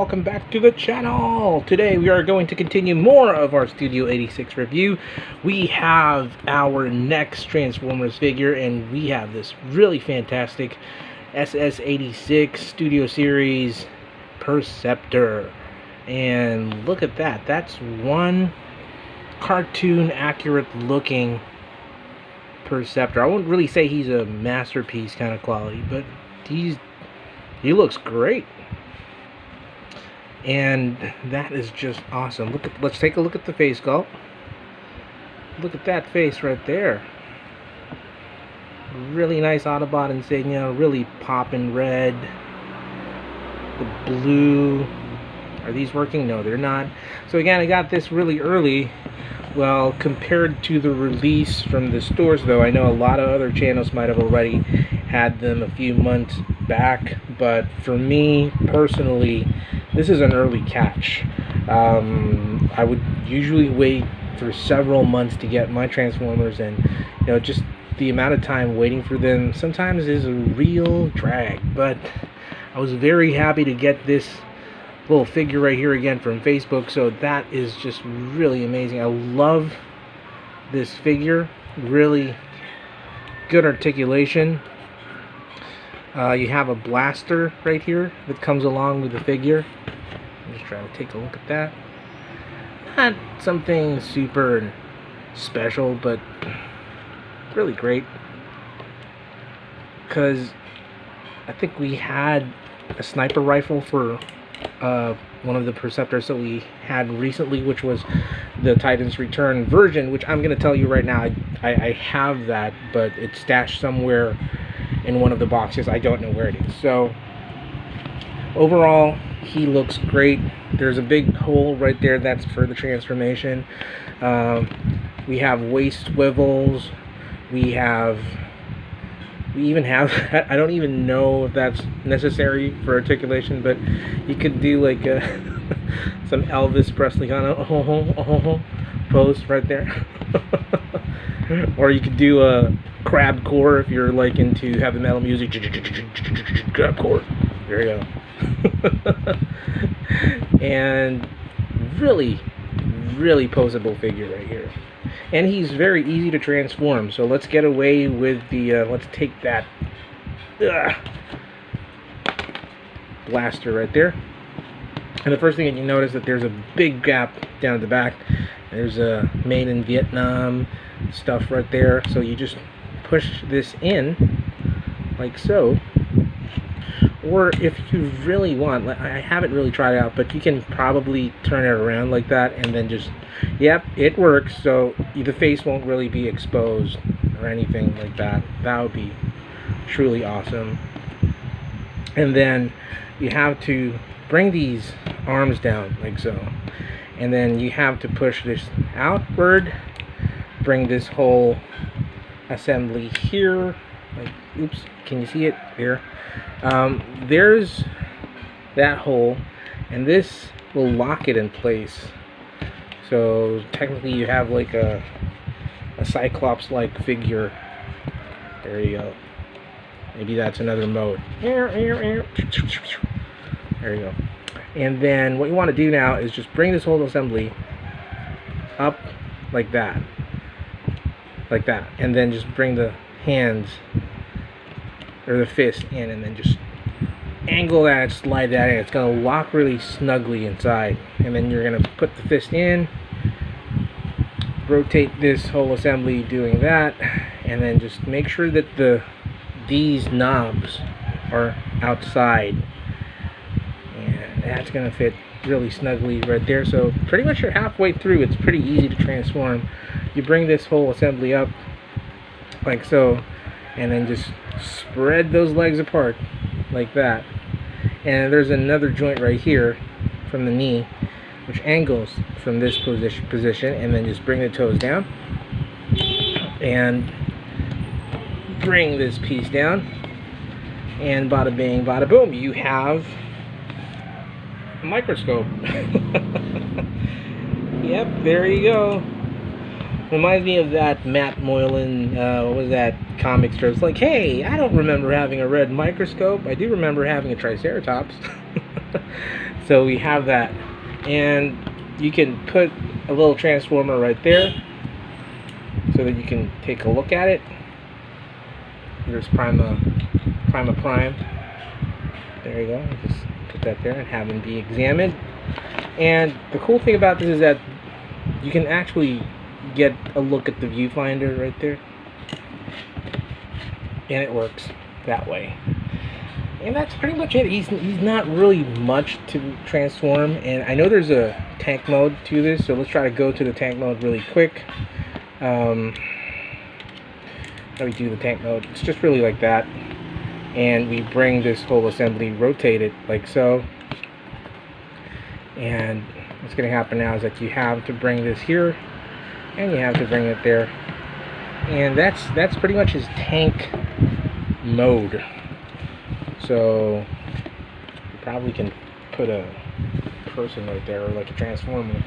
welcome back to the channel. Today we are going to continue more of our Studio 86 review. We have our next Transformers figure, and we have this really fantastic SS86 Studio Series Perceptor. And look at that, that's one cartoon accurate looking Perceptor. I wouldn't really say he's a masterpiece kind of quality, but he looks great. And that is just awesome. Let's take a look at the face sculpt. Look at that face right there. Really nice Autobot insignia, really popping red. The blue. Are these working? No, they're not. So again, I got this really early. Well, compared to the release from the stores, though, I know a lot of other channels might have already had them a few months back, but for me personally, this is an early catch. I would usually wait for several months to get my Transformers, and you know, just the amount of time waiting for them sometimes is a real drag. But I was very happy to get this little figure right here again from Facebook, so that is just really amazing. I love this figure. Really good articulation. You have a blaster right here that comes along with the figure. I'm just trying to take a look at that. Not something super special, but really great, because I think we had a sniper rifle for one of the Perceptors that we had recently, which was the Titan's Return version, which I'm going to tell you right now, I have that, but it's stashed somewhere in one of the boxes. I don't know where it is. So overall, he looks great. There's a big hole right there, that's for the transformation. We have waist swivels. We even have, I don't even know if that's necessary for articulation, but you could do like some Elvis Presley kind of pose right there. Or you could do a crab core if you're like into heavy metal music. Crab core. There you go. And really poseable figure right here. And he's very easy to transform, so let's get away with the, let's take that blaster right there. And the first thing that you notice that there's a big gap down at the back. There's a made in Vietnam stuff right there, so you just push this in like so. Or if you really want, I haven't really tried it out, but you can probably turn it around like that and then just, yep, it works. So the face won't really be exposed or anything like that. That would be truly awesome. And then you have to bring these arms down like so. And then you have to push this outward, bring this whole assembly here. Like, oops, can you see it there? There's that hole, and this will lock it in place. So technically you have like a Cyclops-like figure. There you go. Maybe that's another mode. There you go. And then what you want to do now is just bring this whole assembly up like that. Like that. And then just bring the hands or the fist in, and then just angle that and slide that in. It's going to lock really snugly inside. And then you're going to put the fist in, rotate this whole assembly doing that, and then just make sure that these knobs are outside. And that's going to fit really snugly right there. So pretty much you're halfway through. It's pretty easy to transform. You bring this whole assembly up like so, and then just spread those legs apart like that. And there's another joint right here from the knee which angles from this position, and then just bring the toes down and bring this piece down, and bada bing bada boom, you have a microscope. Yep, there you go. Reminds me of that Matt Moylan, what was that comic strip? It's like, hey, I don't remember having a red microscope. I do remember having a Triceratops. So we have that, and you can put a little transformer right there so that you can take a look at it. Here's Prima Prime. There you go. Just put that there and have them be examined. And the cool thing about this is that you can actually get a look at the viewfinder right there, and it works that way. And that's pretty much it. He's not really much to transform, and I know there's a tank mode to this, so let's try to go to the tank mode really quick. How do we do the tank mode? It's just really like that, and we bring this whole assembly, rotate it like so, and what's going to happen now is that you have to bring this here, and you have to bring it there, and that's pretty much his tank mode. So you probably can put a person right there, or like a transformer.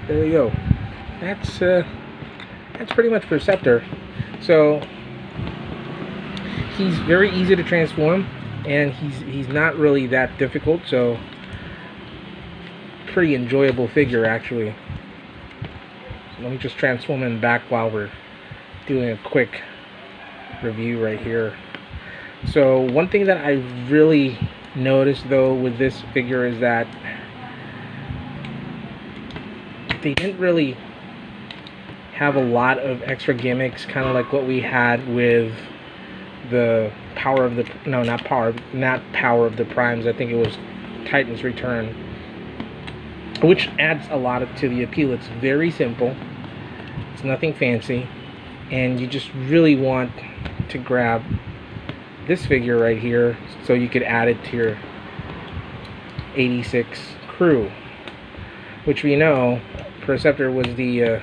There you go. That's pretty much Perceptor. So he's very easy to transform, and he's not really that difficult. So pretty enjoyable figure actually. So let me just transform him back while we're doing a quick review right here. So one thing that I really noticed though with this figure is that they didn't really have a lot of extra gimmicks, kind of like what we had with the Power of the not Power of the Primes. I think it was Titan's Return, which adds a lot to the appeal. It's very simple, it's nothing fancy, and you just really want to grab this figure right here so you could add it to your 86 crew, which we know Perceptor was the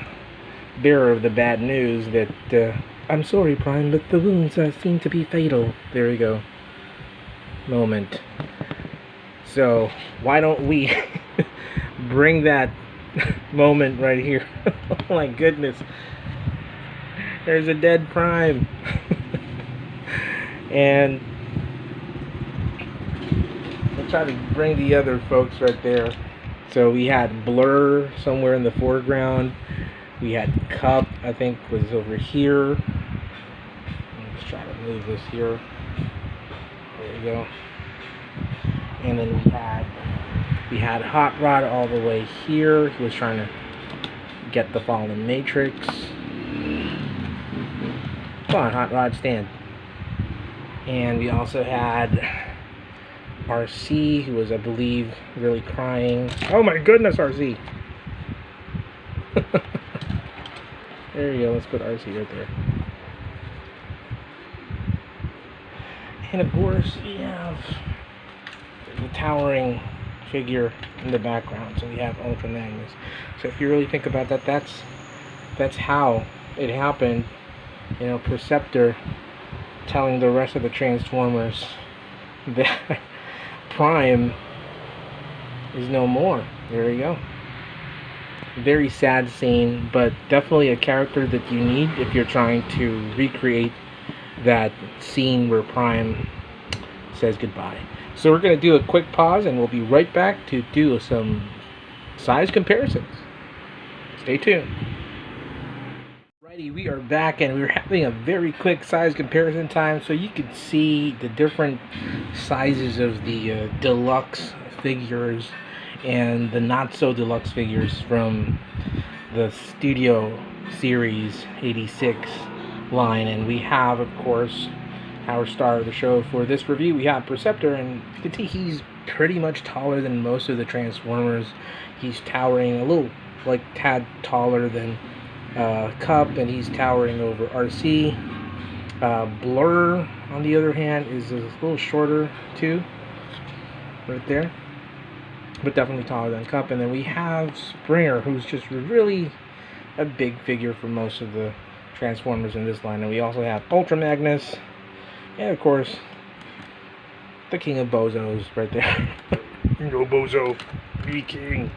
bearer of the bad news that I'm sorry, Prime, but the wounds seem to be fatal. There we go. Moment. So why don't we bring that moment right here? Oh my goodness. There's a dead Prime. And we'll try to bring the other folks right there. So we had Blur somewhere in the foreground. We had Cup, I think, was over here. Let's try to move this here. There you go. And then we had Hot Rod all the way here. He was trying to get the fallen Matrix. Come on, Hot Rod, stand. And we also had RC, who was, I believe, really crying. Oh my goodness, RC! There you go, let's put RC right there. And of course, we have the towering figure in the background. So we have Ultra Magnus. So if you really think about that, that's how it happened. You know, Perceptor telling the rest of the Transformers that Prime is no more. There you go. Very sad scene, but definitely a character that you need if you're trying to recreate that scene where Prime says goodbye. So we're going to do a quick pause, and we'll be right back to do some size comparisons. Stay tuned. Alrighty, we are back, and we're having a very quick size comparison time, so you can see the different sizes of the deluxe figures and the not so deluxe figures from the Studio Series 86 line. And we have, of course, our star of the show for this review. We have Perceptor, and you can see he's pretty much taller than most of the Transformers. He's towering a little, like, tad taller than Cup, and he's towering over RC. Blur, on the other hand, is a little shorter too, right there, but definitely taller than Cup. And then we have Springer, who's just really a big figure for most of the Transformers in this line. And we also have Ultra Magnus, and of course the king of bozos right there. Go Bozo, be king.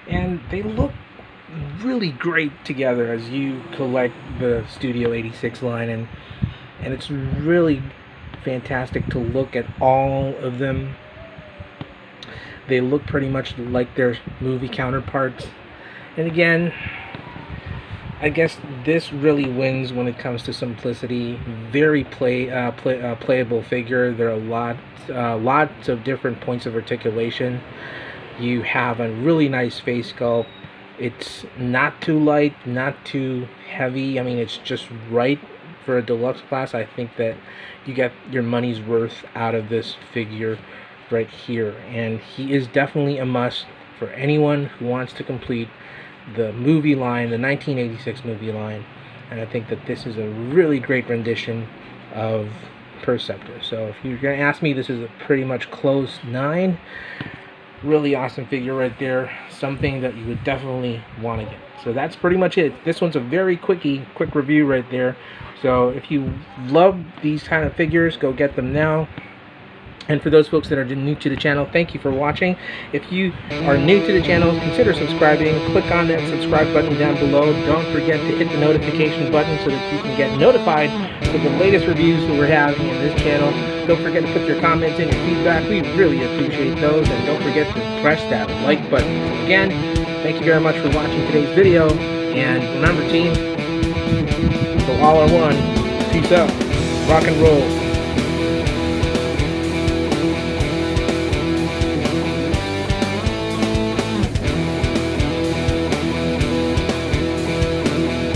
And they look really great together as you collect the Studio 86 line, and it's really fantastic to look at all of them. They look pretty much like their movie counterparts. And again, I guess this really wins when it comes to simplicity. Very playable figure. There are lots of different points of articulation. You have a really nice face sculpt. It's not too light, not too heavy. I mean, it's just right for a deluxe class. I think that you get your money's worth out of this figure right here, and he is definitely a must for anyone who wants to complete the movie line, the 1986 movie line. And I think that this is a really great rendition of Perceptor. So if you're going to ask me, this is a pretty much close 9. Really awesome figure right there. Something that you would definitely want to get. So that's pretty much it. This one's a very quick review right there. So if you love these kind of figures, go get them now. And for those folks that are new to the channel, thank you for watching. If you are new to the channel, consider subscribing. Click on that subscribe button down below. Don't forget to hit the notification button so that you can get notified for the latest reviews that we're having in this channel. Don't forget to put your comments and your feedback. We really appreciate those. And don't forget to press that like button. So again, thank you very much for watching today's video. And remember, team, so all are one. Peace out. Rock and roll.